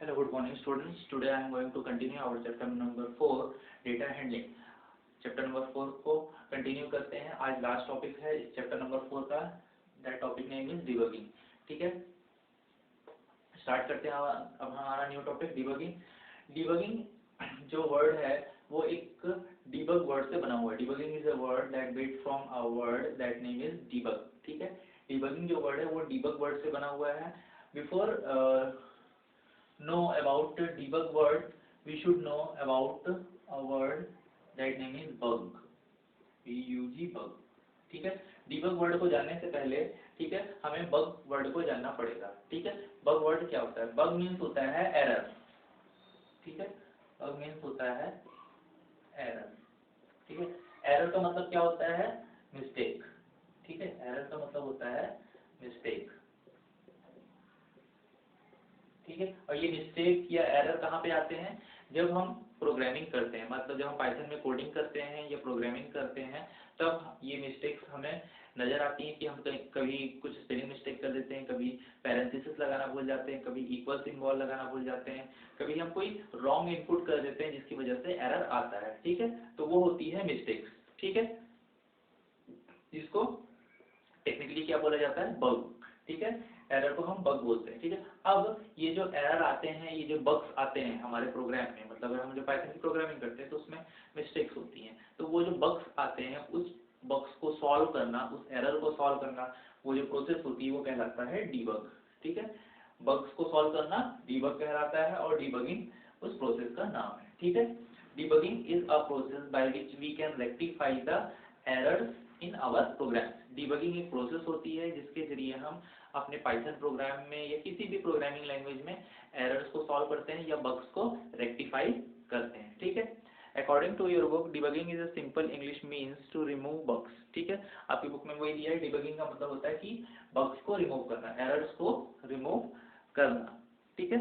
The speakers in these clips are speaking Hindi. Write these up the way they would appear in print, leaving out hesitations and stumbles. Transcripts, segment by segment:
Hello, good morning students. Today I am going to continue our chapter number 4 data handling. Chapter number 4 को कंटिन्यू करते हैं. आज लास्ट टॉपिक है चैप्टर नंबर 4 का. That topic name is debugging. ठीक है, स्टार्ट करते हैं अब हमारा न्यू टॉपिक डिबगिंग. डिबगिंग जो वर्ड है वो एक डिबग वर्ड से बना हुआ है. Debugging is a word that build from a word that name is debug. ठीक है, डिबगिंग जो वर्ड है वो डिबग वर्ड से बना हुआ है. Before know about the debug word, we should know about a word that name is bug. bug bug. ठीक है, debug word को जानने से पहले ठीक है हमें bug word को जानना पड़ेगा. ठीक है, bug word क्या होता है? bug means होता है error. ठीक है, bug means होता है error. ठीक है, error का मतलब क्या होता है? mistake. ठीक है, error का मतलब होता है mistake. ठीक है, और ये मिस्टेक या एरर कहाँ पे आते हैं? जब हम प्रोग्रामिंग करते हैं, मतलब जब हम पाइथन में कोडिंग करते हैं या प्रोग्रामिंग करते हैं तब ये मिस्टेक्स हमें नजर आती हैं कि हम कभी कुछ स्पेलिंग मिस्टेक कर देते हैं, कभी पैरेंथेसिस लगाना भूल जाते हैं, कभी इक्वल सिंबल लगाना भूल जाते हैं, कभी हम कोई रॉन्ग इनपुट कर देते हैं जिसकी वजह से एरर आता है. ठीक है, तो वो होती है मिस्टेक्स. ठीक है, जिसको टेक्निकली क्या बोला जाता है? बग. ठीक है, एरर को हम बग बोलते हैं. ठीक है, अब ये जो एरर आते हैं, ये जो बग्स आते हैं हमारे प्रोग्राम में, मतलब अगर हम जो पाइथन की प्रोग्रामिंग करते हैं तो उसमें मिस्टेक्स होती हैं, तो वो जो बग्स आते हैं उस बग्स को सॉल्व करना, उस एरर को सॉल्व करना, वो जो प्रोसेस होती है वो कहलाता है डीबग. ठीक है, बग्स को सॉल्व करना डीबग कहलाता है और डीबगिंग उस प्रोसेस का नाम है. ठीक है, debugging is a process by which we can rectify the errors in our program. Debugging एक प्रोसेस होती है जिसके जरिए हम अपने पाइथन प्रोग्राम में या किसी भी प्रोग्रामिंग लैंग्वेज में एरर्स को सॉल्व करते हैं या बग्स को रेक्टिफाई करते हैं. ठीक है, according to your book debugging is a simple English means to remove bugs. ठीक है, आपकी बुक में वही दिया है. डिबगिंग का मतलब होता है कि बग्स को रिमूव करना, एरर्स को रिमूव करना. ठीक है,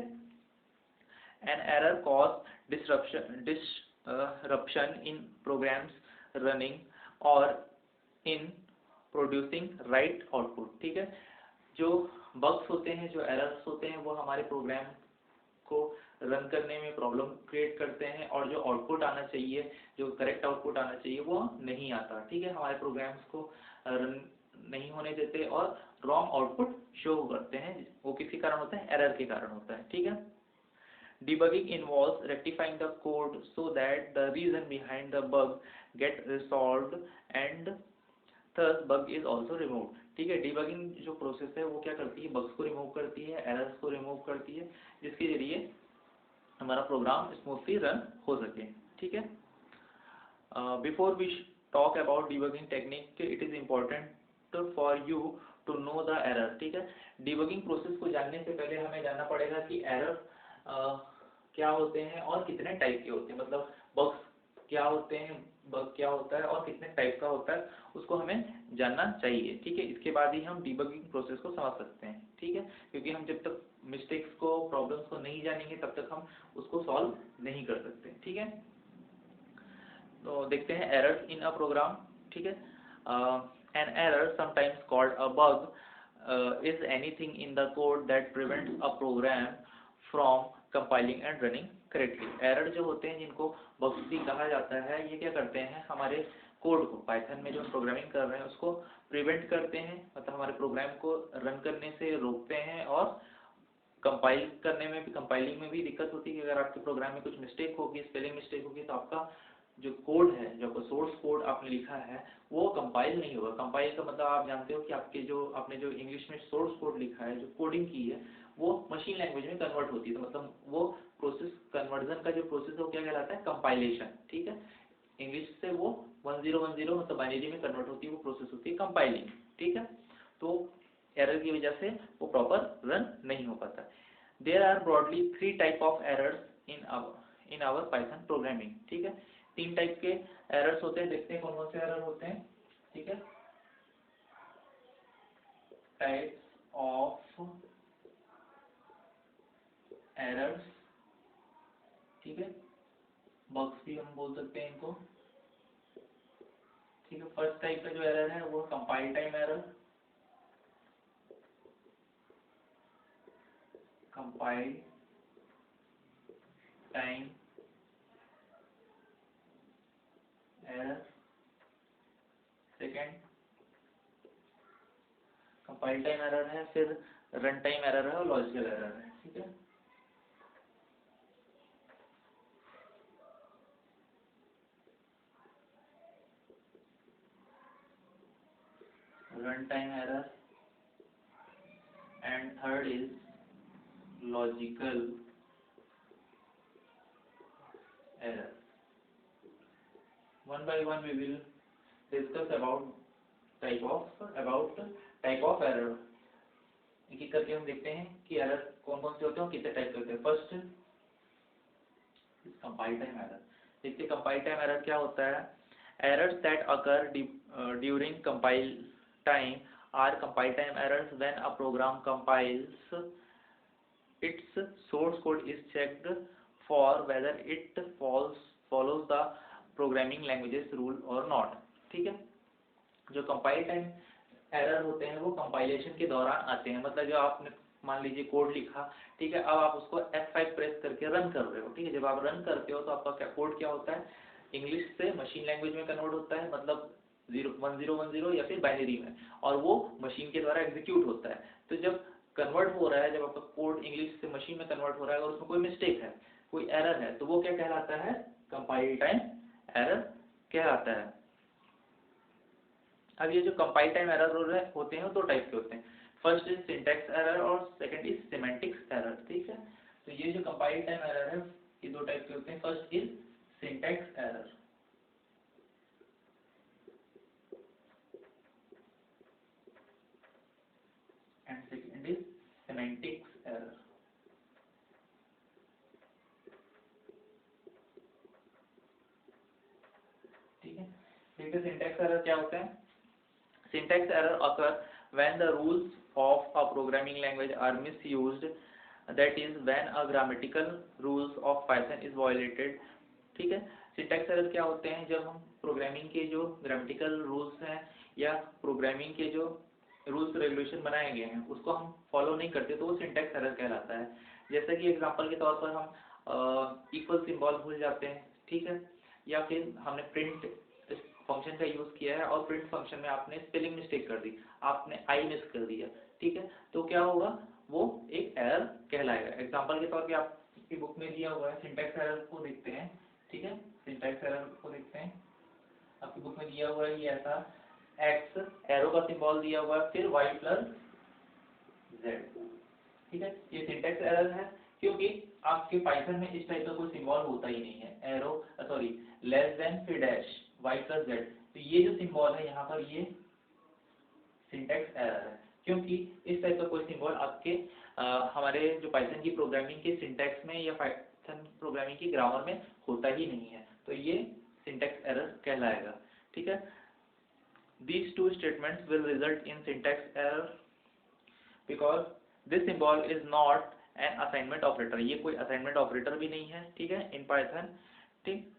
an error cause disruption in programs running और इन प्रोड्यूसिंग राइट आउटपुट. ठीक है, जो बग्स होते हैं, जो एरर्स होते हैं वो हमारे प्रोग्राम को रन करने में प्रॉब्लम क्रिएट करते हैं और जो आउटपुट आना चाहिए, जो करेक्ट आउटपुट आना चाहिए वो नहीं आता. ठीक है, हमारे प्रोग्राम्स को रन नहीं होने देते और रॉन्ग आउटपुट शो करते हैं. वो किसी कारण होता है? एरर के कारण होता है. ठीक है, debugging involves rectifying the code so that the reason behind the bug get resolved and thus bug is also removed. ठीक है, डिबगिंग जो प्रोसेस है वो क्या करती है? बग्स को रिमूव करती है, एरर्स को रिमूव करती है, जिसके जरिए हमारा प्रोग्राम स्मूथली रन हो सके. ठीक है, before we talk about debugging technique, it is important for you to know the error. ठीक है, डिबगिंग प्रोसेस को जानने से पहले हमें जानना पड़ेगा कि एरर क्या होते हैं और कितने टाइप के होते हैं, मतलब बग्स क्या होते हैं, बग क्या होता है और कितने टाइप का होता है, उसको हमें जानना चाहिए. ठीक है, इसके बाद ही हम डिबगिंग प्रोसेस को समझ सकते हैं. ठीक है, क्योंकि हम जब तक मिस्टेक्स को, प्रॉब्लम्स को नहीं जानेंगे तब तक हम उसको सॉल्व नहीं कर सकते. ठीक है, तो देखते हैं एरर्स इन अ प्रोग्राम. ठीक है, an error sometimes called a bug is anything in the code that prevents a program from compiling and running correctly. Error जो होते हैं जिनको बग्स भी कहा जाता है, ये क्या करते हैं? हमारे कोड को, पाइथन में जो प्रोग्रामिंग कर रहे हैं उसको प्रिवेंट करते हैं, मतलब हमारे प्रोग्राम को रन करने से रोकते हैं और कंपाइल करने में भी, कंपाइलिंग में भी दिक्कत होती है कि अगर आपके प्रोग्राम में कुछ मिस्टेक होगी, स्पेलिंग मिस्टेक होगी, तो आपका जो कोड है, जो सोर्स कोड आपने लिखा है वो कंपाइल नहीं होगा. कंपाइल का मतलब आप जानते हो कि आपके जो आपने जो इंग्लिश में सोर्स कोड लिखा है, जो कोडिंग की है, वो मशीन लैंग्वेज में कन्वर्ट होती है. तो मतलब वो प्रोसेस, कन्वर्जन का जो प्रोसेस है वो क्या कहलाता है? कंपाइलेशन. ठीक है, इंग्लिश से वो 1010 मतलब बाइनरी में कन्वर्ट होती है, वो प्रोसेस होती है कंपाइलिंग. ठीक है, तो एरर की वजह से वो प्रॉपर रन नहीं हो पाता. There are broadly 3 type of errors in our Python programming. ठीक है, 3 टाइप के एरर्स होते हैं. देखते हैं कौन कौन से एरर होते हैं. ठीक है, टाइप्स ऑफ एरर्स. ठीक है, बग्स भी हम बोल सकते हैं इनको. ठीक है, फर्स्ट टाइप का जो एरर है वो compile time error. Compile time error, second compile time error है, फिर रन टाइम एरर है और लॉजिकल एरर है। ठीक है, run time error and third is logical error. One by one we will discuss about type of error. एक एक करके हम देखते हैं कि एरर कौन कौन से होते हैं और कितने टाइप के होते हैं। First compile time error. देखते कंपाइल टाइम एरर क्या होता है। Errors that occur during compile time are compile time errors when a program compiles its source code is checked for whether it follows the programming languages rule or not। ठीक है, जो कंपाइल टाइम एरर होते हैं वो कंपाइलेशन के दौरान आते हैं। मतलब जो आपने मान लीजिए कोड लिखा, ठीक है, अब आप उसको F5 प्रेस करके रन कर रहे हो। ठीक है, जब आप रन करते हो तो आपका क्या कोड क्या होता है, इंग्लिश से मशीन लैंग्वेज में कन्वर्ट होता है, मतलब 1010 या फिर बाइनरी में, और वो मशीन के द्वारा एग्जीक्यूट होता है। तो जब कन्वर्ट हो रहा है, जब आपका कोड इंग्लिश से मशीन में कन्वर्ट हो रहा है और उसमें कोई मिस्टेक है, कोई एरर है, तो वो क्या कहलाता है, कंपाइल टाइम एरर कहलाता है। अब ये जो कंपाइल टाइम एरर होते हैं वो दो टाइप के होते हैं। फर्स्ट इज सिंटैक्स एरर और सेकंड इज सिमेंटिक्स एरर। ठीक है, तो ये जो कंपाइल टाइम एरर है ये दो टाइप के होते हैं। First is syntax error and second is semantics error. ठीक है, देखिए सिंटैक्स एरर क्या होता है। Syntax error occur when the rules of a programming language are misused, that is when a grammatical rules of Python is violated। ठीक है, syntax error क्या होते हैं, जब हम प्रोग्रामिंग के जो ग्रामेटिकल रूल्स हैं या प्रोग्रामिंग के जो रूल्स रेगुलेशन बनाए गए हैं उसको हम फॉलो नहीं करते तो वो सिंटैक्स एरर कहलाता है। जैसे कि एग्जांपल के तौर पर हम इक्वल सिंबल भूल जाते हैं, ठीक है, या फिर हमने प्रिंट फंक्शन का यूज किया है और प्रिंट फंक्शन में आपने स्पेलिंग मिस्टेक कर दी, आपने आई मिस कर दिया। ठीक है, तो क्या होगा, वो एक एरर कहलाएगा। एग्जांपल के तौर पे आपकी बुक में दिया हुआ है, सिंटैक्स एरर को देखते हैं। ठीक है, सिंटैक्स एरर को देखते हैं, आपकी बुक में दिया हुआ है ये ऐसा, एक्स एरो का सिंबल दिया हुआ है, फिर वाई प्लस जेड। ठीक है, ये सिंटैक्स एरर है क्योंकि आपके पाइथन में इस टाइप का कोई सिंबल होता ही नहीं है। एरो सॉरी लेस देन फिर डैश वाई प्लस जेड, तो ये जो सिंबल है यहाँ पर ये सिंटैक्स एरर है क्योंकि इस टाइप का कोई सिंबल आपके हमारे जो पाइथन की प्रोग्रामिंग के सिंटैक्स में या पाइथन प्रोग्रामिंग की ग्रामर में होता ही नहीं है, तो ये सिंटैक्स एरर कहलाएगा। ठीक है, these two statements will result in syntax error because this symbol is not an assignment operator। ये कोई असाइनमेंट ऑपरेटर भी नहीं है, ठीक है, इन पाइथन। ठीक,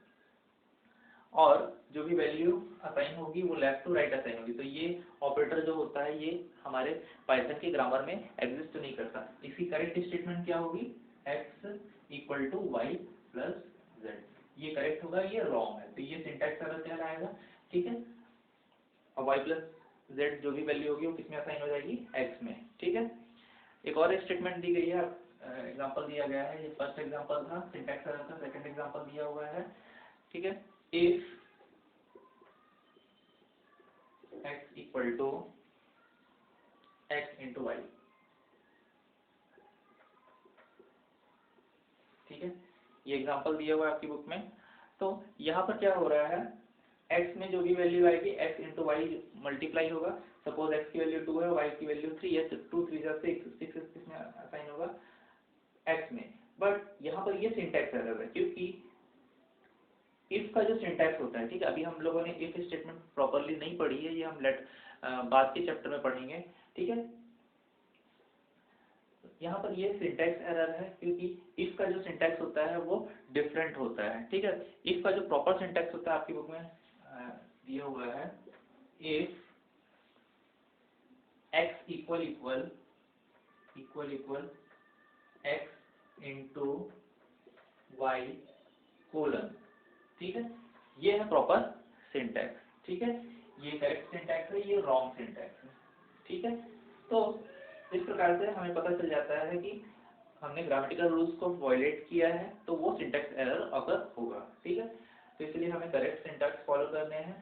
और जो भी वैल्यू असाइन होगी वो लेफ्ट टू राइट असाइन होगी, तो ये ऑपरेटर जो होता है ये हमारे पाइथन के ग्रामर में एग्जिस्ट नहीं करता। इसकी करेक्ट स्टेटमेंट क्या होगी, x equal to Y plus Z, ये करेक्ट होगा, ये रॉन्ग है, तो ये सिंटैक्स एरर कहलाएगा। ठीक है, और y प्लस जेड जो भी वैल्यू होगी वो किसमें असाइन हो जाएगी, x में। ठीक है, एक और स्टेटमेंट दी गई है, एग्जांपल दिया गया है, ये फर्स्ट एग्जांपल था सिंटैक्स एरर का, सेकंड एग्जांपल दिया हुआ है। ठीक है, if x equal to x into Y. ठीक है, ये एग्जांपल दिया हुआ है आपकी बुक में। तो यहाँ पर क्या हो रहा है, x में जो भी वैल्यू आएगी x इंटू वाई मल्टीप्लाई होगा। सपोज x की वैल्यू 2 है, y की वैल्यू 3 है, तो 2 3 जा 6 किसमें असाइन होगा, x में। बट यहाँ पर ये सिंटैक्स एरर है क्योंकि इफ का जो सिंटैक्स होता है, ठीक है, अभी हम लोगों ने इफ स्टेटमेंट प्रॉपर्ली नहीं पढ़ी है, ये हम बाद के चैप्टर में पढ़ेंगे। ठीक है, यहाँ पर ये सिंटैक्स एरर है क्योंकि इफ का जो सिंटैक्स होता है वो डिफरेंट होता है। ठीक है, इफ का जो प्रॉपर सिंटैक्स होता है आपकी बुक में दिया हुआ है, if x equal equal x into y colon, ठीक है। ये है प्रॉपर सिंटैक्स, ठीक है। ये करेक्ट सिंटैक्स है, ये रॉन्ग सिंटैक्स है, ठीक है। तो इस प्रकार से हमें पता चल जाता है कि हमने ग्रामेटिकल रूल्स को वायलेट किया है तो वो सिंटैक्स एरर अगर होगा, ठीक है। तो इसलिए हमें करेक्ट सिंटैक्स फॉलो करने हैं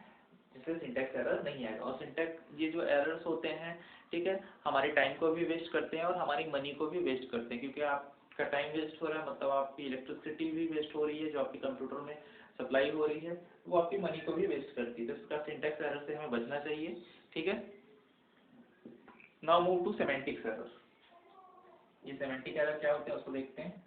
जिससे सिंटैक्स एरर नहीं आएगा। और सिंटैक्स ये जो एरर्स होते हैं, ठीक है, हमारे टाइम को भी वेस्ट करते हैं और हमारी मनी को भी वेस्ट करते हैं, क्योंकि आपका टाइम वेस्ट हो रहा है मतलब आपकी इलेक्ट्रिसिटी भी वेस्ट हो रही है जो आपके कंप्यूटर में सप्लाई हो रही है, वो आपकी मनी को भी वेस्ट करती है। तो इसका सिंटैक्स एरर से हमें बचना चाहिए, ठीक है। Now move to semantics error. ये सेमेंटिक एरर क्या होते हैं उसको देखते हैं।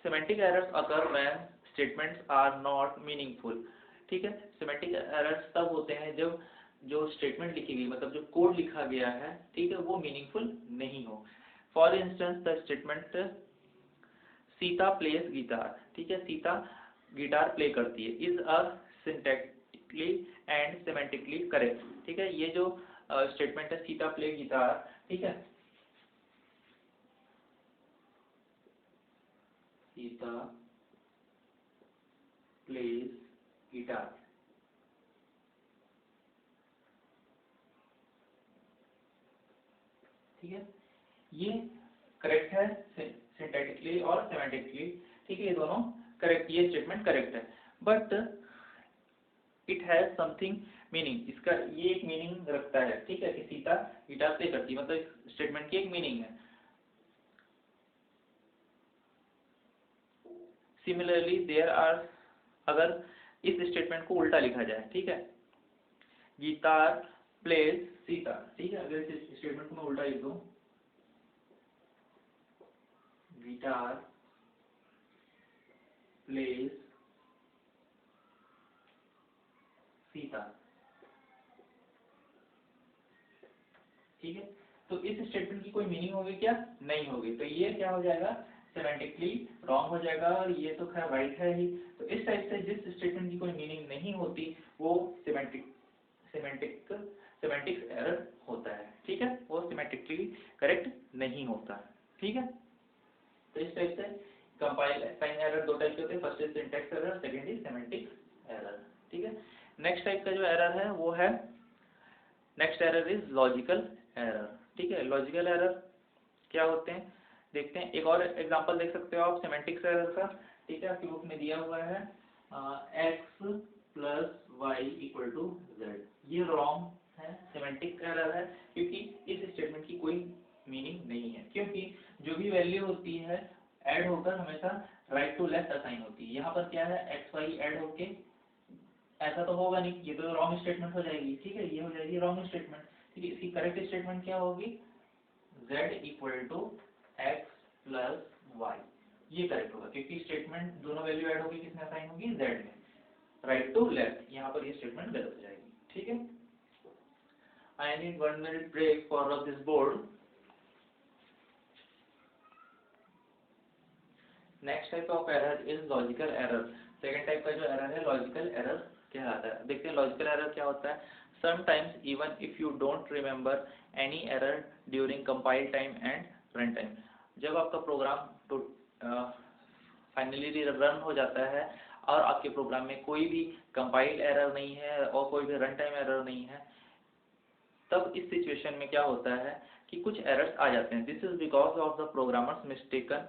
Semantic errors occur when statements are not meaningful, ठीक है। सेमेंटिक एरर्स तब होते हैं जब जो स्टेटमेंट लिखी गई मतलब जो कोड लिखा गया है, ठीक है, वो मीनिंगफुल नहीं हो। For instance the statement Sita plays guitar, ठीक है, सीता गिटार प्ले करती है, is a syntactically and semantically correct, ठीक है। ये जो स्टेटमेंट है सीता प्ले गिटार, ठीक है, सीता प्लेस गिटार, ठीक है, ये करेक्ट है सिंटैक्टिकली और सेमेंटिकली, ठीक है, ये दोनों करेक्ट, ये स्टेटमेंट करेक्ट है। But it has something meaning, इसका ये एक मीनिंग रखता है, ठीक है, कि सीता गिटार प्ले करती है, मतलब इस स्टेटमेंट की एक मीनिंग है। सिमिलरली देयर आर, अगर इस स्टेटमेंट को उल्टा लिखा जाए, ठीक है, गिटार प्लेज सीता, ठीक है, अगर इस स्टेटमेंट को मैं उल्टा लिख दूं, गिटार प्लेज सीता, ठीक है, तो इस स्टेटमेंट की कोई मीनिंग होगी क्या? नहीं होगी। तो ये क्या हो जाएगा? सेमेंटिकली रॉन्ग हो जाएगा, और ये तो खैर राइट है ही। तो इस टाइप से जिस स्टेटमेंट की कोई मीनिंग नहीं होती वो सेमेंटिक्स एरर होता है, ठीक है, वो सेमेंटिकली करेक्ट नहीं होता, ठीक है। तो इस टाइप से कंपाइल टाइम एरर दो टाइप के होते हैं, first is syntax error, second is semantics error, ठीक है। नेक्स्ट टाइप का जो एरर है वो है, next error is logical error, ठीक है। लॉजिकल एरर क्या होते हैं देखते हैं। एक और एग्जांपल देख सकते हो आप सेमेंटिक्स एरर का, ठीक है, आपके बुक में दिया हुआ है x plus Y equal to Z. ये रॉन्ग है, सेमेंटिक्स एरर है, क्योंकि इस स्टेटमेंट की कोई मीनिंग नहीं है, क्योंकि जो भी वैल्यू होती है ऐड होकर हमेशा राइट टू लेफ्ट असाइन होती है। यहाँ पर क्या है, एक्स वाई ऐड होके ऐसा तो होगा नहीं, ये तो रॉन्ग स्टेटमेंट हो जाएगी, ठीक है, ये हो जाएगी रॉन्ग स्टेटमेंट, ठीक है। इसकी करेक्ट स्टेटमेंट क्या होगी, z equal to X plus Y, ये करेक्ट होगा, क्योंकि स्टेटमेंट दोनों वैल्यू ऐड होगी, किसमें असाइन होगी, z में, राइट टू लेफ्ट, यहाँ पर ये स्टेटमेंट गलत हो जाएगी, ठीक है। I need 1 minute break for rub this board. Next type of error is logical error. Second type का जो एरर है लॉजिकल एरर कहलाता है। देखते हैं लॉजिकल एरर क्या होता है। Sometimes even if you don't remember any error during compile time and run time, जब आपका प्रोग्राम तो फाइनली रन हो जाता है और आपके प्रोग्राम में कोई भी कंपाइल एरर नहीं है और कोई भी रन टाइम एरर नहीं है, तब इस सिचुएशन में क्या होता है कि कुछ एरर्स आ जाते हैं। This is because of the programmers mistaken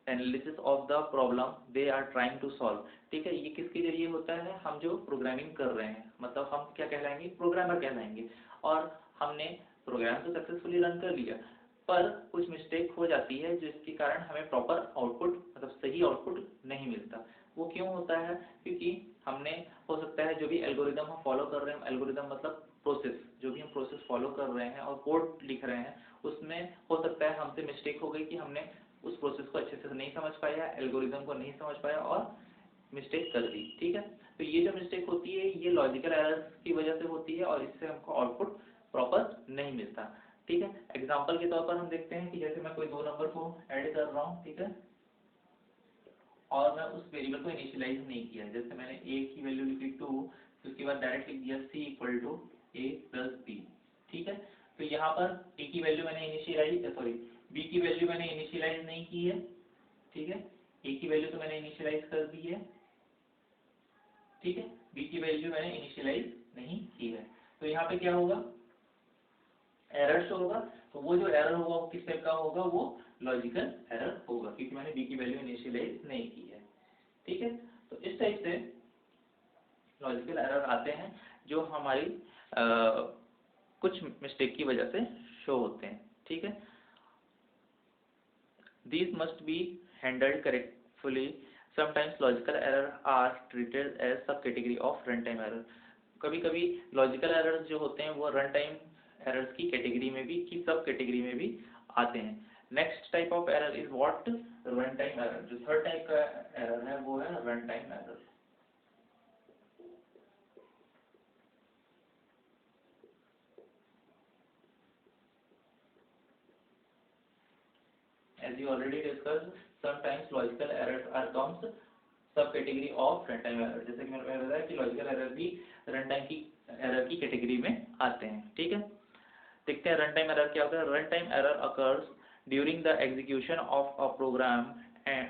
analysis of the problem they are trying to solve, ठीक है। ये किसके जरिए होता है, हम जो प्रोग्रामिंग कर रहे हैं, मतलब हम क्या कहलाएंगे, प्रोग्रामर कहलाएंगे, और हमने प्रोग्राम तो सक्सेसफुली रन कर लिया, पर कुछ मिस्टेक हो जाती है जिसके कारण हमें प्रॉपर आउटपुट मतलब सही आउटपुट नहीं मिलता। वो क्यों होता है, क्योंकि हमने हो सकता है जो भी एल्गोरिदम हम फॉलो कर रहे हैं, एल्गोरिदम मतलब प्रोसेस, जो भी हम प्रोसेस फॉलो कर रहे हैं और कोड लिख रहे हैं, उसमें हो सकता है हमसे मिस्टेक हो गई कि हमने उस प्रोसेस को अच्छे से नहीं समझ पाया, एल्गोरिदम को नहीं समझ पाया और मिस्टेक कर दी, ठीक है। तो ये जो मिस्टेक होती है ये लॉजिकल एरर्स की वजह से होती है और इससे हमको आउटपुट प्रॉपर नहीं मिलता, ठीक है। एग्जांपल के तौर पर हम देखते हैं कि जैसे मैं कोई दो नंबर को ऐड कर रहा हूँ, ठीक है, और मैं उस वेरिएबल को इनिशियलाइज नहीं किया, जैसे मैंने a की वैल्यू लिखी 2, तो उसके बाद डायरेक्ट लिख दिया c equal to a plus B, ठीक है। तो यहाँ पर a की वैल्यू मैंने b की वैल्यू मैंने इनिशियलाइज नहीं की है, ठीक है, ए की वैल्यू तो मैंने इनिशियलाइज कर दी है, ठीक है, बी की वैल्यू मैंने इनिशियलाइज नहीं की है। तो यहाँ पे क्या होगा, एरर शो होगा। तो वो जो एरर होगा वो किस टाइप का होगा, वो लॉजिकल एरर होगा, क्योंकि मैंने बी की वैल्यू इनिशियलाइज नहीं की है। ठीक है, तो इस टाइप से लॉजिकल एरर आते हैं जो हमारी कुछ मिस्टेक की वजह से शो होते हैं। ठीक है, these must be handled correctly. Sometimes logical errors are treated as subcategory of runtime error. कभी कभी लॉजिकल एरर्स जो होते हैं वो रन टाइम एरर्स की कैटेगरी में भी, की सब कैटेगरी में भी आते हैं। Next type of error is what, run time error. जो थर्ड टाइप का एरर है वो है run time error. As you already discussed, sometimes logical errors are comes सब category of run time error. जैसे कि मैंने बताया कि लॉजिकल एरर भी रन टाइम की एरर की कैटेगरी में आते हैं। ठीक है, देखते हैं रन टाइम एरर क्या होता है। Run time error occurs during the execution of a program and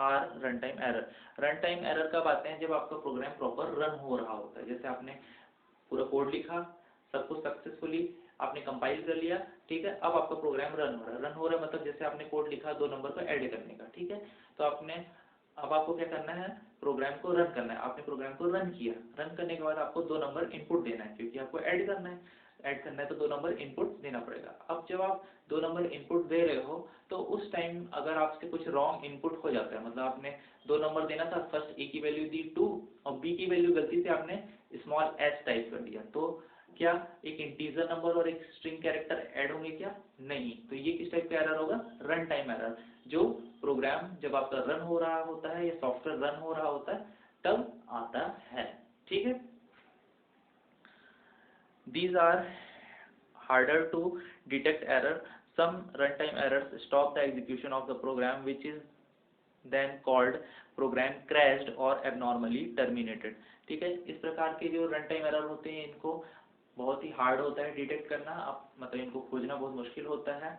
are run time error. Run time error कब आते हैं, जब आपका प्रोग्राम प्रॉपर रन हो रहा होता है। जैसे आपने पूरा कोड लिखा, सब कुछ सक्सेसफुली आपने कंपाइल कर लिया, ठीक है, अब आपका प्रोग्राम रन हो रहा है। रन हो रहा है मतलब जैसे आपने कोड लिखा 2 नंबर को ऐड करने का, ठीक है, तो आपने अब आपको क्या करना है, प्रोग्राम को रन करना है। आपने प्रोग्राम को रन किया, रन करने के बाद आपको 2 नंबर इनपुट देना है, क्योंकि आपको ऐड करना है। ऐड करना है तो 2 नंबर इनपुट देना पड़ेगा। अब जब आप 2 नंबर इनपुट दे रहे हो तो उस टाइम अगर आपसे कुछ रॉन्ग इनपुट हो जाता है, मतलब आपने 2 नंबर देना था, फर्स्ट ए की वैल्यू दी 2 और बी की वैल्यू गलती से आपने स्मॉल एस टाइप कर दिया, तो क्या एक इंटीजर नंबर और एक स्ट्रिंग कैरेक्टर ऐड होंगे क्या, नहीं। तो ये किस टाइप का एरर होगा, रन टाइम एरर। जो प्रोग्राम जब आपका रन हो रहा होता है या सॉफ्टवेयर रन हो रहा होता है तब आता है। ठीक है, these are harder to detect error. Some runtime errors stop the execution of the program, which is then called program crashed or abnormally terminated. ठीक है, इस प्रकार के जो रन टाइम एरर होते हैं इनको बहुत ही हार्ड होता है डिटेक्ट करना, आप मतलब इनको खोजना बहुत मुश्किल होता है।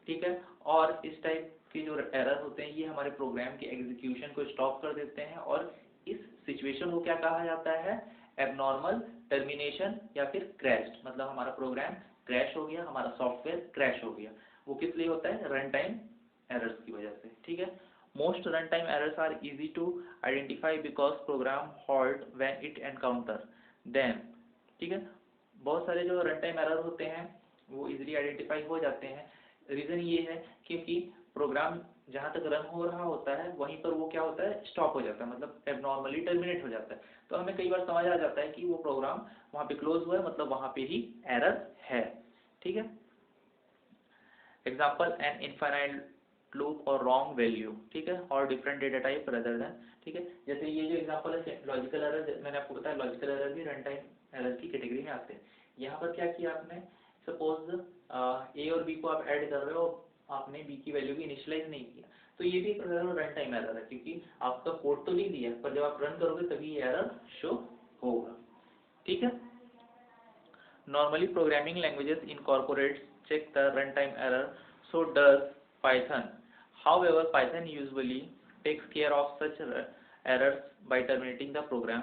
ठीक है, और इस टाइप के जो एरर होते हैं ये हमारे प्रोग्राम के एग्जीक्यूशन को स्टॉप कर देते हैं, और इस सिचुएशन को क्या कहा जाता है, एबनॉर्मल टर्मिनेशन या फिर क्रैश। मतलब हमारा प्रोग्राम क्रैश हो गया, हमारा सॉफ्टवेयर क्रैश हो गया। वो किस लिए होता है, रन टाइम एरर्स की वजह से। ठीक है, most runtime errors are easy to identify because program halt when it encounter them. ठीक है, बहुत सारे जो रन टाइम एरर होते हैं वो इजीली आइडेंटिफाई हो जाते हैं। रीजन ये है क्योंकि प्रोग्राम जहां तक रन हो रहा होता है वहीं पर वो क्या होता है, स्टॉप हो जाता है, मतलब एबनॉर्मली टर्मिनेट हो जाता है। तो हमें कई बार समझ आ जाता है कि वो प्रोग्राम वहां पे क्लोज हुआ है, मतलब वहां पे ही एरर है। ठीक है, एग्जाम्पल एन इनफाइनाइट लूप और रॉन्ग वैल्यू, ठीक है, और different data type rather than. ठीक है, जैसे ये जो एग्जांपल है लॉजिकल एरर, मैंने आपको बताया लॉजिकल एरर भी रन टाइम एरर की कैटेगरी में आते हैं। यहाँ पर क्या किया आपने, सपोज ए और बी को आप ऐड कर रहे हो, आपने बी की वैल्यू भी इनिशियलाइज नहीं किया, तो ये भी एक रन टाइम एरर है, क्योंकि आपका कोड तो लिख दिया पर जब आप रन करोगे तभी ये एरर शो होगा। ठीक है, normally programming languages incorporate check the runtime error, so does Python. However, Python usually takes care of such errors by terminating the program.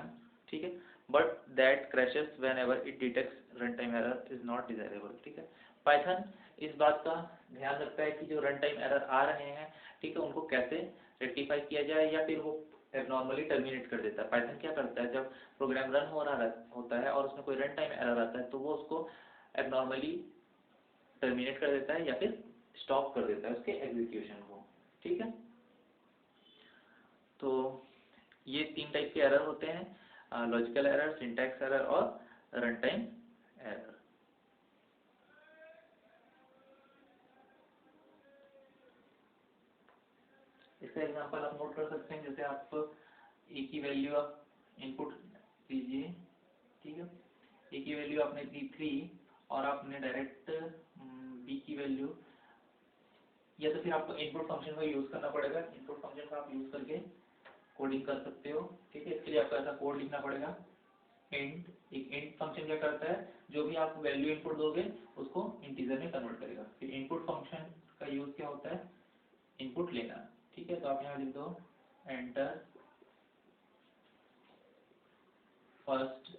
ठीक है, but that crashes whenever it detects runtime error is not desirable. ठीक है, Python इस बात का ध्यान रखता है कि जो runtime error आ रहे हैं, ठीक है, उनको कैसे रेक्टिफाई किया जाए या फिर वो एबनॉर्मली टर्मिनेट कर देता है। पाइथन क्या करता है, जब प्रोग्राम रन हो रहा होता है और उसमें कोई रन टाइम एरर आता है तो वो उसको एबनॉर्मली टर्मिनेट कर देता है या फिर स्टॉप कर देता है उसके एग्जीक्यूशन को। ठीक है, तो ये 3 टाइप के एरर होते हैं, लॉजिकल एरर, सिंटैक्स एरर और रन टाइम एरर। इसका एग्जांपल आप नोट कर सकते हैं, जैसे आप ए की वैल्यू आप इनपुट कीजिए, ठीक है, ए की वैल्यू आपने दी 3 और आपने डायरेक्ट बी की वैल्यू, या तो फिर आपको इनपुट फंक्शन का यूज करना पड़ेगा। इनपुट फंक्शन का आप यूज करके कोडिंग कर सकते हो। ठीक है, इसके लिए आपको ऐसा कोड लिखना पड़ेगा, इंट। एक इंट फंक्शन क्या करता है, जो भी आप वैल्यू इनपुट दोगे उसको इंटीजर में कन्वर्ट करेगा। फिर इनपुट फंक्शन का यूज क्या होता है, इनपुट लेना। ठीक है। तो आप यहाँ लिख दो एंटर फर्स्ट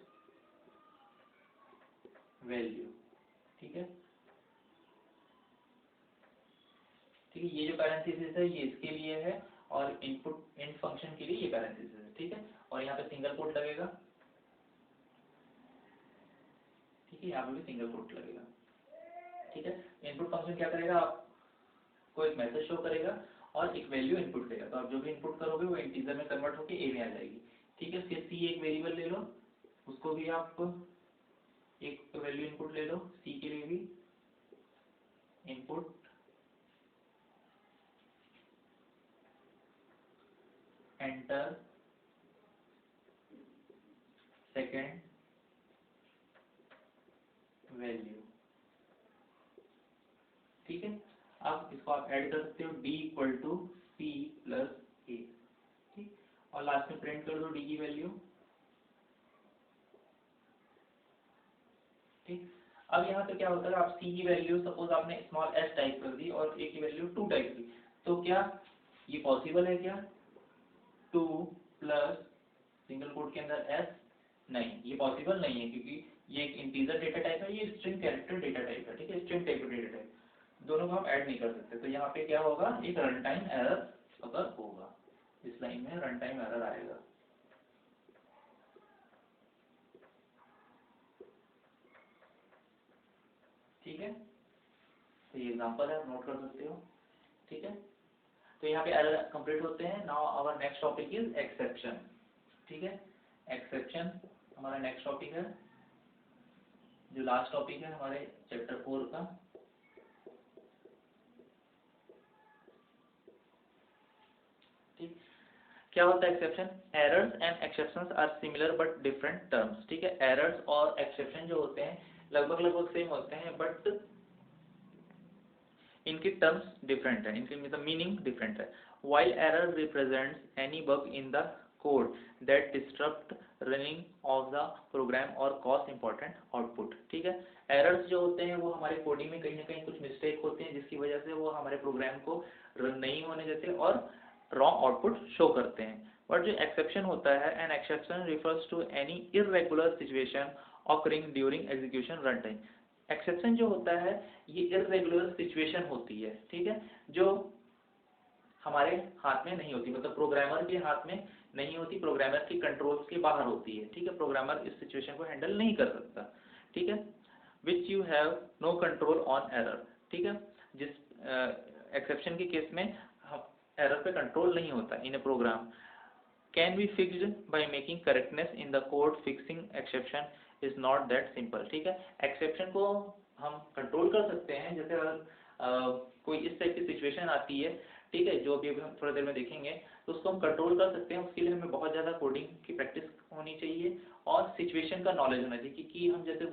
वैल्यू। ठीक है, ठीक है। ये जो पैरेंथेसिस है ये इसके लिए है और इनपुट इन फंक्शन के लिए ये पैरेंथेसिस है। ठीक है, और यहाँ पे सिंगल कोट लगेगा। ठीक है, यहाँ पे भी सिंगल कोट लगेगा। ठीक है, इनपुट फंक्शन क्या करेगा, आपको एक मैसेज शो करेगा और एक वैल्यू इनपुट देगा। तो आप जो भी इनपुट करोगे वो इंटीजर में कन्वर्ट होकर ए में आ जाएगी। ठीक है, फिर सी एक वेरिएबल ले लो, उसको भी आप एक वैल्यू इनपुट ले लो, सी के लिए भी इनपुट एंटर सेकेंड वैल्यू। ठीक है, अब इसको आप ऐड कर सकते हो d equal to C plus A. ठीक, और लास्ट में प्रिंट कर दो d की वैल्यू। ठीक, अब यहाँ पे क्या होता है, आप c की वैल्यू सपोज आपने स्मॉल s टाइप कर दी और a की वैल्यू 2 टाइप की, तो क्या ये पॉसिबल है क्या 2 प्लस सिंगल कोट के अंदर s? नहीं, ये पॉसिबल नहीं है, क्योंकि ये एक इंटीजर डेटा टाइप है, ये स्ट्रिंग कैरेक्टर डेटा टाइप है। ठीक है, स्ट्रिंग टाइप डेटा टाइप, दोनों को हम ऐड नहीं कर सकते। तो यहाँ पे क्या होगा, एक रन टाइम एरर अगर होगा, इस लाइन में रन टाइम एरर आएगा। ठीक है, तो ये एग्जांपल है, आप नोट कर सकते हो। ठीक है, तो यहाँ पे एरर कंप्लीट होते हैं। Now our next topic is exception. ठीक है, एक्सेप्शन हमारा नेक्स्ट टॉपिक है, जो लास्ट टॉपिक है हमारे चैप्टर 4 का। ठीक, क्या होता है exception? Errors and exceptions are similar but different terms. ठीक है, एरर्स और एक्सेप्शन जो होते हैं लगभग लगभग सेम होते हैं, बट इनकी टर्म्स डिफरेंट है, इनकी मतलब मीनिंग डिफरेंट है। While error represents any bug in the code that disturb running of the program और कॉज इंपॉर्टेंट आउटपुट। ठीक है, एरर्स जो होते हैं वो हमारे कोडिंग में कहीं ना कहीं कुछ मिस्टेक होते हैं, जिसकी वजह से वो हमारे प्रोग्राम को रन नहीं होने देते और रॉन्ग आउटपुट शो करते हैं। बट जो एक्सेप्शन होता है, an exception refers to any irregular situation occurring during execution run time. Exception जो होता है ये इर्रेगुलर सिचुएशन होती है। ठीक है, जो हमारे हाथ में नहीं होती, मतलब प्रोग्रामर के हाथ में नहीं होती, प्रोग्रामर की कंट्रोल के बाहर होती है। ठीक है, प्रोग्रामर इस सिचुएशन को हैंडल नहीं कर सकता। ठीक है, which you have no control on error. ठीक है, जिस एक्सेप्शन के केस में एरर पे कंट्रोल नहीं होता in a program, can be fixed by making correctness in the code. Fixing exception is not that simple. ठीक है, एक्सेप्शन को हम कंट्रोल कर सकते हैं, जैसे अगर कोई इस टाइप की सिचुएशन आती है, ठीक है, जो अभी हम थोड़ी देर में देखेंगे, तो उसको हम कंट्रोल कर सकते हैं। उसके लिए हमें बहुत ज़्यादा कोडिंग की प्रैक्टिस होनी चाहिए और सिचुएशन का नॉलेज होना चाहिए कि हम जैसे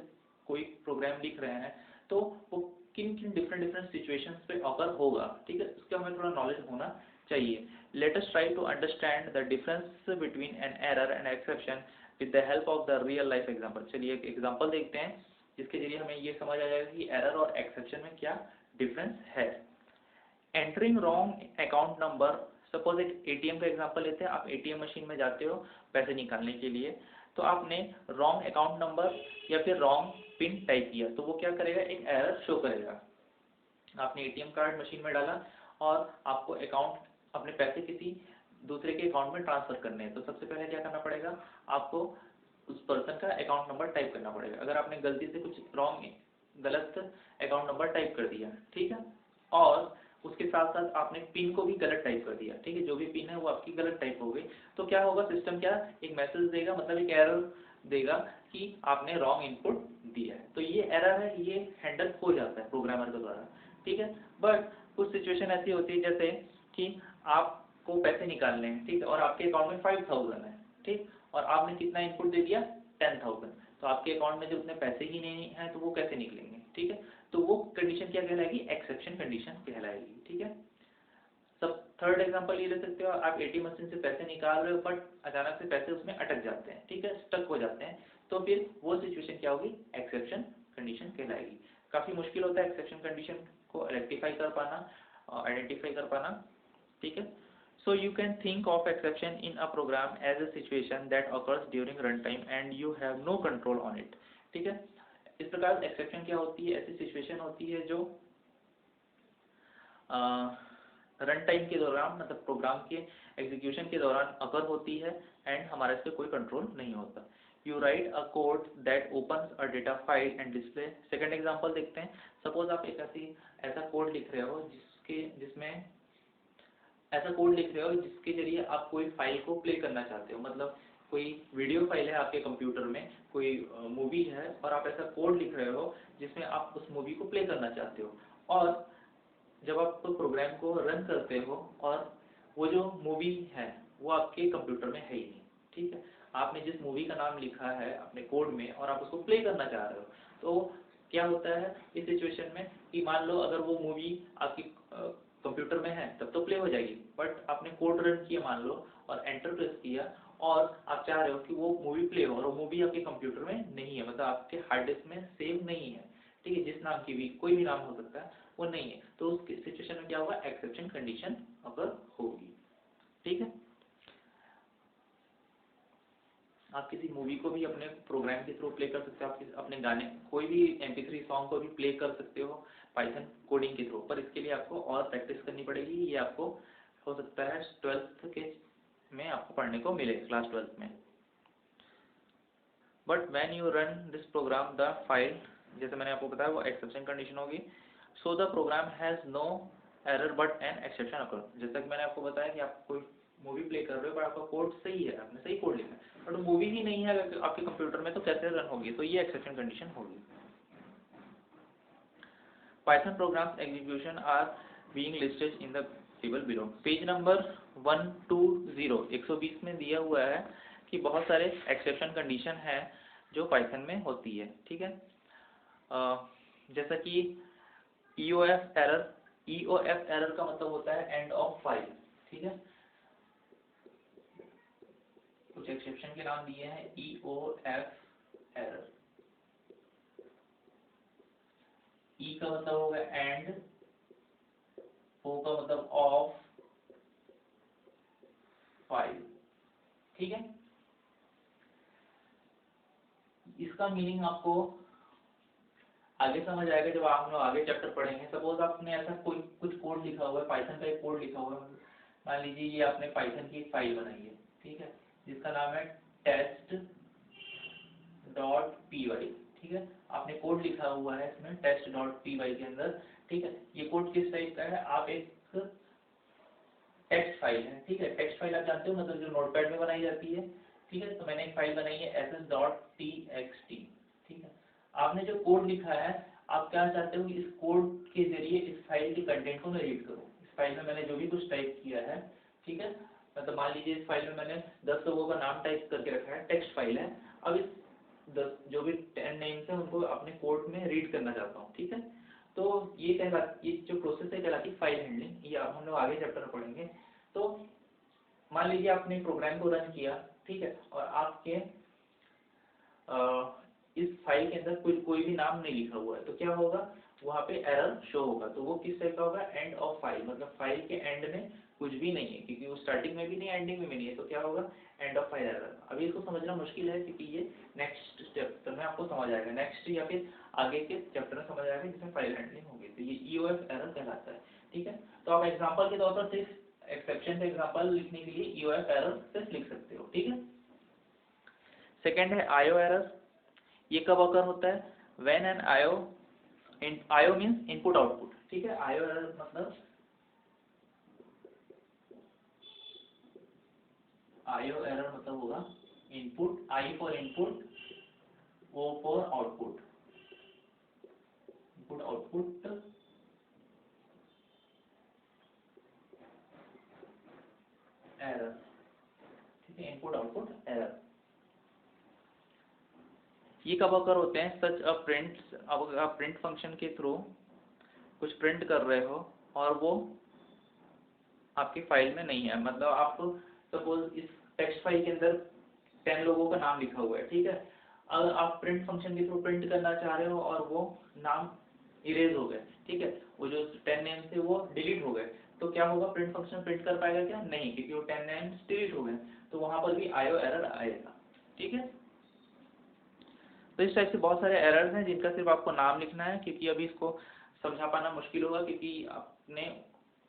कोई प्रोग्राम लिख रहे हैं तो वो किन किन डिफरेंट सिचुएशंस पे ऑकर होगा। ठीक है, उसका हमें थोड़ा नॉलेज होना चाहिए। Let us try to understand the difference between an error and exception with the help of the real life example। चलिए एक एग्जांपल देखते हैं जिसके जरिए हमें ये समझ आ जाएगा कि एरर और एक्सेप्शन में क्या डिफरेंस है। Entering wrong account number, suppose एक एटीएम का एग्जांपल लेते हैं। आप एटीएम मशीन में जाते हो पैसे निकालने के लिए, तो आपने रॉन्ग अकाउंट नंबर या फिर रॉन्ग पिन टाइप किया, तो वो क्या करेगा, एक एरर शो करेगा। आपने एटीएम कार्ड मशीन में डाला और आपको अकाउंट अपने पैसे किसी दूसरे के अकाउंट में ट्रांसफर करने हैं, तो सबसे पहले क्या करना पड़ेगा, आपको उस पर्सन का अकाउंट नंबर टाइप करना पड़ेगा। अगर आपने गलती से कुछ गलत अकाउंट नंबर टाइप कर दिया, ठीक है, और उसके साथ साथ आपने पिन को भी गलत टाइप कर दिया, ठीक है, जो भी पिन है वो आपकी गलत टाइप हो गई, तो क्या होगा, सिस्टम क्या एक मैसेज देगा, मतलब एक एरर देगा कि आपने रॉन्ग इनपुट दिया है। तो ये एरर है, ये हैंडल हो जाता है प्रोग्रामर के द्वारा। ठीक है, बट कुछ सिचुएशन ऐसी होती है जैसे कि आपको पैसे निकालने हैं, ठीक है, और आपके अकाउंट में 5000 है, ठीक, और आपने कितना इनपुट दे दिया 10000, तो आपके अकाउंट में जब उतने पैसे ही नहीं हैं तो वो कैसे निकलेंगे। ठीक है, तो वो कंडीशन क्या कहलाएगी, एक्सेप्शन कंडीशन कहलाएगी। ठीक है, सब थर्ड एग्जांपल ये ले सकते हो, आप एटीएम मशीन से पैसे निकाल रहे हो बट अचानक से पैसे उसमें अटक जाते हैं, ठीक है, स्टक हो जाते हैं, तो फिर वो सिचुएशन क्या होगी, एक्सेप्शन कंडीशन कहलाएगी। काफ़ी मुश्किल होता है एक्सेप्शन कंडीशन को रेक्टिफाई कर पाना, आइडेंटिफाई कर पाना। ठीक है, So you can think of exception in a program as a situation that occurs during runtime and you have no control on it. ठीक है, इस प्रकार एक्सेप्शन क्या होती है, ऐसी सिचुएशन होती है जो रन टाइम के दौरान मतलब प्रोग्राम के एग्जीक्यूशन के दौरान अकर होती है एंड हमारे से कोई कंट्रोल नहीं होता. You right a code that opens a data file and display. Second example देखते हैं. सपोज आप एक ऐसा कोड लिख रहे हो जिसके जरिए आप कोई फाइल को प्ले करना चाहते हो. मतलब कोई वीडियो फाइल है आपके कंप्यूटर में, कोई मूवी है और आप ऐसा कोड लिख रहे हो जिसमें आप उस मूवी को प्ले करना चाहते हो. और जब आप प्रोग्राम को रन करते हो और वो जो मूवी है वो आपके कंप्यूटर में है ही नहीं. ठीक है, आपने जिस मूवी का नाम लिखा है अपने कोड में और आप उसको प्ले करना चाह रहे हो, तो क्या होता है इस सिचुएशन में कि मान लो अगर वो मूवी आपकी कंप्यूटर में है तब तो प्ले हो जाएगी, बट आपने कोड रन किया मान लो और एंटर प्रेस किया और आप चाह रहे हो कि वो मूवी प्ले हो और वो मूवी आपके कंप्यूटर में नहीं है, मतलब आपके हार्ड डिस्क में सेव नहीं है. ठीक है, जिस नाम की भी कोई भी नाम हो सकता है वो नहीं है, तो उस सिचुएशन में क्या होगा, एक्सेप्शन कंडीशन अगर होगी. ठीक है, आप किसी मूवी को भी अपने प्रोग्राम के थ्रू प्ले कर सकते हो. आप अपने गाने कोई भी MP3 सॉन्ग को भी प्ले कर सकते हो पाइथन कोडिंग के थ्रू, पर इसके लिए आपको और प्रैक्टिस करनी पड़ेगी. ये आपको हो सकता है 12th के में आपको पढ़ने को मिले, क्लास 12th में. But when you run this program the file, जैसे मैंने आपको बताया वो एक्सेप्शन कंडीशन होगी. So the program has no error but an exception occur. जैसा कि मैंने आपको बताया कि आप कोई मूवी प्ले कर रहे हो पर आपका कोड सही है, आपने सही कोड लिखा है, बट मूवी ही नहीं है आपके कंप्यूटर में, तो कैसे रन होगी, तो ये एक्सेप्शन कंडीशन होगी. Python programs execution are being listed in the table below. Page number 120 में दिया हुआ है कि बहुत सारे एक्सेप्शन कंडीशन है जो पाइथन में होती है. ठीक है, जैसा कि EOF एरर. EOF एरर का मतलब होता है एंड ऑफ फाइल. ठीक है, कुछ एक्सेप्शन के नाम दिए हैं. EOF error. E का मतलब होगा एंड, O का मतलब ऑफ फाइल. ठीक है, इसका मीनिंग आपको आगे समझ आएगा जब आप लोग आगे चैप्टर पढ़ेंगे. सपोज आपने ऐसा कोई कुछ कोड लिखा हुआ है, पाइथन का एक कोड लिखा हुआ है. मान लीजिए ये आपने पाइथन की एक फाइल बनाई है. ठीक है, जिसका नाम है test.py. ठीक है, आपने कोड लिखा हुआ है इसमें test.py के अंदर. ठीक है, ये कोड किस टाइप का है, आप एक टेक्स्ट फाइल है. ठीक है, टेक्स्ट फाइल आप जानते हो मतलब जो नोटपैड में बनाई जाती है. ठीक है, तो मैंने एक फाइल बनाई है ss.txt. ठीक है, आपने जो कोड लिखा है आप क्या चाहते हो कि इस कोड के जरिए इस फाइल के कंटेंट को मैं रीड करूँ. इस फाइल में मैंने जो भी कुछ टाइप किया है, ठीक है, मतलब मान लीजिए इस फाइल में मैंने 10 लोगों का नाम टाइप करके रखा है, टेक्स्ट फाइल है. अब इस 10 जो भी 10 नेम्स है उनको अपने कोड में रीड करना चाहता हूँ. ठीक है, तो ये जो प्रोसेस है कहलाती है फाइल हैंडलिंग. ये हम लोग आगे चैप्टर में पढ़ेंगे. तो मान लीजिए आपने प्रोग्राम को रन किया. ठीक है, और आपके इस फाइल के अंदर कोई भी नाम नहीं लिखा हुआ है, तो क्या होगा, वहाँ पे एरर शो होगा. तो वो किस टाइप का होगा, एंड ऑफ फाइल. मतलब फाइल के एंड में कुछ भी नहीं है, क्योंकि वो स्टार्टिंग में भी नहीं एंडिंग में भी नहीं है, तो क्या होगा, एंड ऑफ फाइल एरर. अभी इसको समझना मुश्किल है क्योंकि ये नेक्स्ट चैप्टर में आपको समझ आएगा, नेक्स्ट या फिर आगे के चैप्टर में समझ आएगा जिसमें फाइल हैंडलिंग होगी. तो ये EOF एरर कहलाता है. ठीक है, तो आप एग्जाम्पल के तौर पर सिर्फ एक्सेप्शन का एग्जाम्पल लिखने के लिए EOF एरर सिर्फ लिख सकते हो. ठीक है, सेकेंड है IO एरर. ये कब अकर होता है, when an IO means input output. ठीक है, IO एरर मतलब IO एरर मतलब होगा input, I for input, O for output. Input output error. ठीक है, इनपुट आउटपुट एरर. ये कब अकर होते हैं, सच अ प्रिंट. अब आप प्रिंट फंक्शन के थ्रू कुछ प्रिंट कर रहे हो और वो आपकी फाइल में नहीं है. मतलब आप सपोज इस टेक्स्ट फाइल के अंदर 10 लोगों का नाम लिखा हुआ है. ठीक है, अगर आप प्रिंट फंक्शन के थ्रू प्रिंट करना चाह रहे हो और वो नाम इरेज हो गए. ठीक है, वो जो 10 नेम थे वो डिलीट हो गए, तो क्या होगा, प्रिंट फंक्शन प्रिंट कर पाएगा क्या? नहीं, क्योंकि वो 10 नाइन्स डिलीट हो गए, तो वहां पर भी आईओ एरर आएगा। ठीक है, तो इस टाइप से बहुत सारे एरर्स हैं जिनका सिर्फ आपको नाम लिखना है, क्योंकि अभी इसको समझा पाना मुश्किल होगा क्योंकि आपने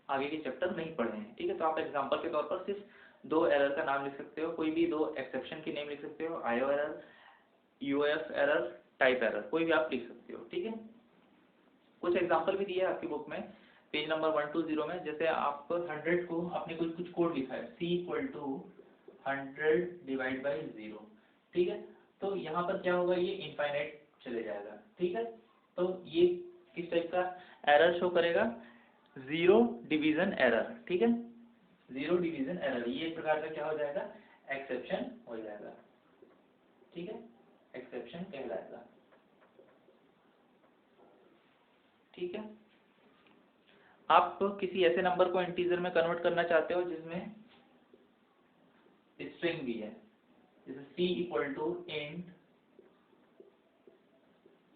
आगे के चैप्टर नहीं पढ़े हैं। ठीक है, तो आप एग्जांपल के तौर पर सिर्फ 2 एरर का नाम लिख सकते हो, कोई भी 2 एक्सेप्शन की नेम लिख सकते हो, IO error, UF error, type error, कोई भी आप लिख सकते हो। ठीक है, कुछ एग्जांपल भी दिया है आपकी बुक में पेज नंबर 120 में। जैसे आप 100 को आपने कुछ कोड लिखा है, c = 100 डिवाइड बाई 0। ठीक है, तो यहाँ पर क्या होगा, ये इनफाइनाइट चले जाएगा। ठीक है, तो ये किस टाइप का एरर शो करेगा, 0 डिवीजन एरर। ठीक है, 0 डिवीजन एरर, ये एक प्रकार का क्या हो जाएगा, एक्सेप्शन हो जाएगा। ठीक है, एक्सेप्शन कहलाएगा। ठीक है, आप किसी ऐसे नंबर को इंटीजर में कन्वर्ट करना चाहते हो जिसमें स्ट्रिंग भी है, जैसे c = int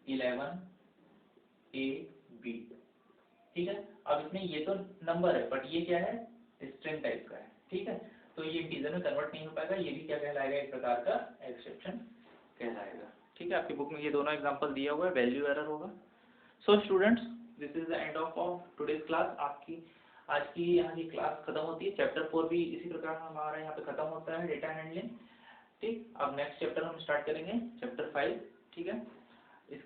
11ab। ठीक है, अब इसमें ये तो नंबर है बट ये क्या है, स्ट्रिंग टाइप का है। ठीक है, तो ये इंटीजर में कन्वर्ट नहीं हो पाएगा, ये भी क्या कहलाएगा, एक प्रकार का एक्सेप्शन कहलाएगा। ठीक है, आपकी बुक में ये दोनों एग्जांपल दिया हुआ है, वैल्यू एरर होगा। So students, this is the end of today's class. आपकी आज की यहाँ की क्लास खत्म होती है। चैप्टर 4 भी इसी प्रकार हमारा यहाँ पे खत्म होता है, डेटा हैंडलिंग। ठीक, अब नेक्स्ट चैप्टर हम स्टार्ट करेंगे, चैप्टर 5। ठीक है, इस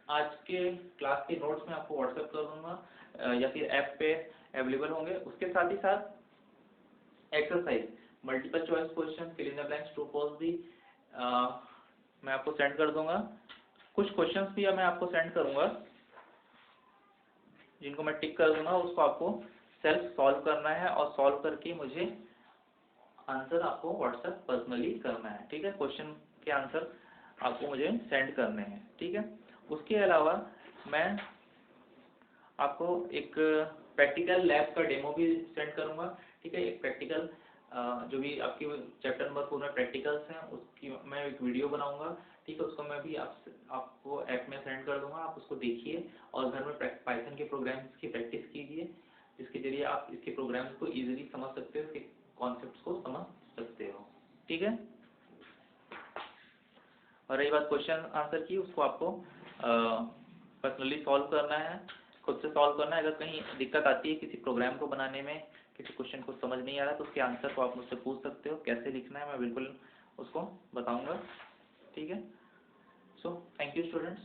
आज के क्लास के नोट्स में आपको व्हाट्सएप कर दूंगा या फिर ऐप पे अवेलेबल होंगे। उसके साथ ही साथ exercise, multiple choice question, fill in the blanks, true false भी मैं आपको सेंड कर दूंगा। कुछ क्वेश्चंस भी मैं आपको सेंड करूंगा जिनको मैं टिक कर दूंगा, उसको आपको सेल्फ सॉल्व करना है और सॉल्व करके मुझे आंसर आपको व्हाट्सएप पर्सनली करना है। ठीक है, क्वेश्चन के आंसर आपको मुझे सेंड करने हैं। ठीक है, उसके अलावा मैं आपको एक प्रैक्टिकल लैब का डेमो भी सेंड करूंगा। ठीक है, एक प्रैक्टिकल जो भी आपकी चैप्टर नंबर 4 में प्रैक्टिकल्स हैं उसकी मैं एक वीडियो बनाऊंगा। ठीक है, उसको मैं भी आपको ऐप में सेंड कर दूंगा, आप उसको देखिए और घर में पाइथन के प्रोग्राम्स की प्रैक्टिस कीजिए, जिसके जरिए आप इसके प्रोग्राम्स को इजीली समझ सकते हो, इसके कॉन्सेप्ट्स को समझ सकते हो। ठीक है, और रही बात क्वेश्चन आंसर की, उसको आपको पर्सनली सॉल्व करना है, खुद से सॉल्व करना है। अगर कहीं दिक्कत आती है किसी प्रोग्राम को बनाने में, किसी क्वेश्चन को समझ नहीं आ रहा तो उसके आंसर को आप मुझसे पूछ सकते हो, कैसे लिखना है मैं बिल्कुल उसको बताऊंगा। ठीक है, सो थैंक यू स्टूडेंट्स।